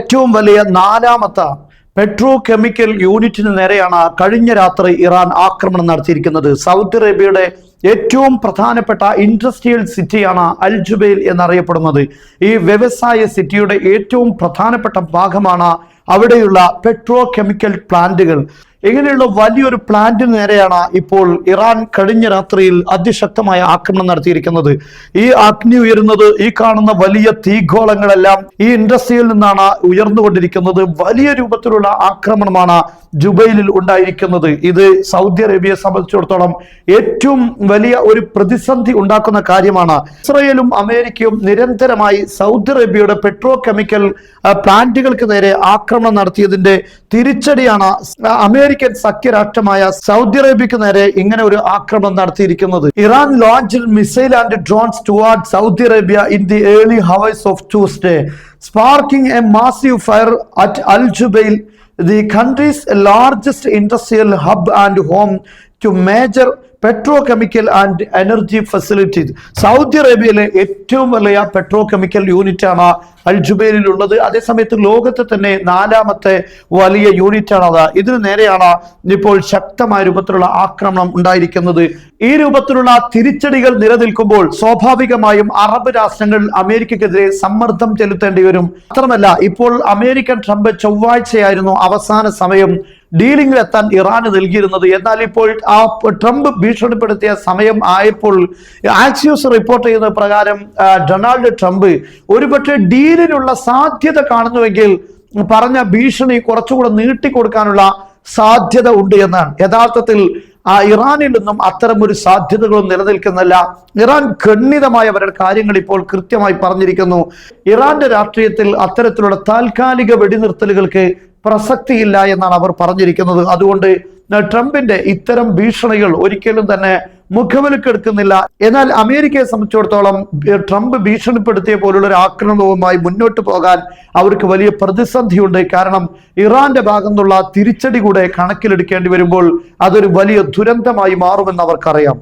ഏറ്റവും വലിയ നാലാമത്തെ പെട്രോ കെമിക്കൽ യൂണിറ്റിന് നേരെയാണ് കഴിഞ്ഞ രാത്രി ഇറാൻ ആക്രമണം നടത്തിയിരിക്കുന്നത്. സൗദി അറേബ്യയുടെ ഏറ്റവും പ്രധാനപ്പെട്ട ഇൻഡസ്ട്രിയൽ സിറ്റിയാണ് അൽ ജുബൈൽ എന്നറിയപ്പെടുന്നത്. ഈ വ്യവസായ സിറ്റിയുടെ ഏറ്റവും പ്രധാനപ്പെട്ട ഭാഗമാണ് അവിടെയുള്ള പെട്രോ കെമിക്കൽ പ്ലാന്റുകൾ. ഇങ്ങനെയുള്ള വലിയൊരു പ്ലാന്റിന് നേരെയാണ് ഇപ്പോൾ ഇറാൻ കഴിഞ്ഞ രാത്രിയിൽ അതിശക്തമായ ആക്രമണം നടത്തിയിരിക്കുന്നത്. ഈ അഗ്നി ഉയരുന്നത്, ഈ കാണുന്ന വലിയ തീഗോളങ്ങളെല്ലാം ഈ ഇൻഡസ്ട്രിയിൽ നിന്നാണ് ഉയർന്നുകൊണ്ടിരിക്കുന്നത്. വലിയ രൂപത്തിലുള്ള ആക്രമണമാണ് ജുബൈലിൽ ഉണ്ടായിരിക്കുന്നത്. ഇത് സൗദി അറേബ്യയെ സംബന്ധിച്ചിടത്തോളം ഏറ്റവും വലിയ ഒരു പ്രതിസന്ധി ഉണ്ടാക്കുന്ന കാര്യമാണ്. ഇസ്രയേലും അമേരിക്കയും നിരന്തരമായി സൗദി അറേബ്യയുടെ പെട്രോ കെമിക്കൽ പ്ലാന്റുകൾക്ക് നേരെ ആക്രമണം നടത്തിയതിന്റെ തിരിച്ചടിയാണ് അമേരിക്കൻ സഖ്യരാഷ്ട്രമായ സൗദി അറേബ്യക്ക് നേരെ ഇങ്ങനെ ഒരു ആക്രമണം നടത്തിയിരിക്കുന്നത്. Iran launched missile and drones toward Saudi Arabia in the early hours of Tuesday, sparking A massive fire at Al Jubail, the country's largest industrial hub and home to major petrochemical and energy facilities. Saudi അറേബ്യയിലെ ഏറ്റവും വലിയ petrochemical യൂണിറ്റാണ് അൽ ജുബൈലിലുള്ളത്. അതേസമയത്ത് ലോകത്തെ തന്നെ നാലാമത്തെ വലിയ യൂണിറ്റാണ് അത്. ഇതിനു നേരെയാണ് ഇപ്പോൾ ശക്തമായ രൂപത്തിലുള്ള ആക്രമണം ഉണ്ടായിരിക്കുന്നത്. ഈ രൂപത്തിലുള്ള തിരിച്ചടികൾ നിലനിൽക്കുമ്പോൾ സ്വാഭാവികമായും അറബ് രാഷ്ട്രങ്ങൾ അമേരിക്കക്കെതിരെ സമ്മർദ്ദം ചെലുത്തേണ്ടി വരും. മാത്രമല്ല, ഇപ്പോൾ അമേരിക്കൻ ട്രംപ് ചൊവ്വാഴ്ചയായിരുന്നു അവസാന സമയം ഡീലിംഗിൽ എത്താൻ ഇറാന് നൽകിയിരുന്നത്. എന്നാൽ ഇപ്പോൾ ആ ട്രംപ് ഭീഷണിപ്പെടുത്തിയ സമയം ആയപ്പോൾ ആക്സിയോസ് റിപ്പോർട്ട് ചെയ്യുന്ന പ്രകാരം ഡൊണാൾഡ് ട്രംപ് ഒരുപക്ഷെ ഡീലിനുള്ള സാധ്യത കാണുന്നുവെങ്കിൽ പറഞ്ഞ ഭീഷണി കുറച്ചുകൂടെ നീട്ടിക്കൊടുക്കാനുള്ള സാധ്യത ഉണ്ട് എന്നാണ്. യഥാർത്ഥത്തിൽ ഇറാനിൽ നിന്നും അത്തരം ഒരു സാധ്യതകളും നിലനിൽക്കുന്നില്ല. ഇറാൻ ഖണ്ഡിതമായ അവരുടെ കാര്യങ്ങൾ ഇപ്പോൾ കൃത്യമായി പറഞ്ഞിരിക്കുന്നു. ഇറാന്റെ രാഷ്ട്രീയത്തിൽ അത്തരത്തിലുള്ള താൽക്കാലിക വെടിനിർത്തലുകൾക്ക് പ്രസക്തിയില്ല എന്നാണ് അവർ പറഞ്ഞിരിക്കുന്നത്. അതുകൊണ്ട് ട്രംപിന്റെ ഇത്തരം ഭീഷണികൾ ഒരിക്കലും തന്നെ മുഖവിലക്കെടുക്കുന്നില്ല. എന്നാൽ അമേരിക്കയെ സംബന്ധിച്ചിടത്തോളം ട്രംപ് ഭീഷണിപ്പെടുത്തിയ പോലുള്ള ഒരു ആക്രമണവുമായി മുന്നോട്ട് പോകാൻ അവർക്ക് വലിയ പ്രതിസന്ധിയുണ്ട്. കാരണം ഇറാന്റെ ഭാഗത്തു നിന്നുള്ള തിരിച്ചടി കൂടെ കണക്കിലെടുക്കേണ്ടി വരുമ്പോൾ അതൊരു വലിയ ദുരന്തമായി മാറുമെന്ന് അവർക്കറിയാം.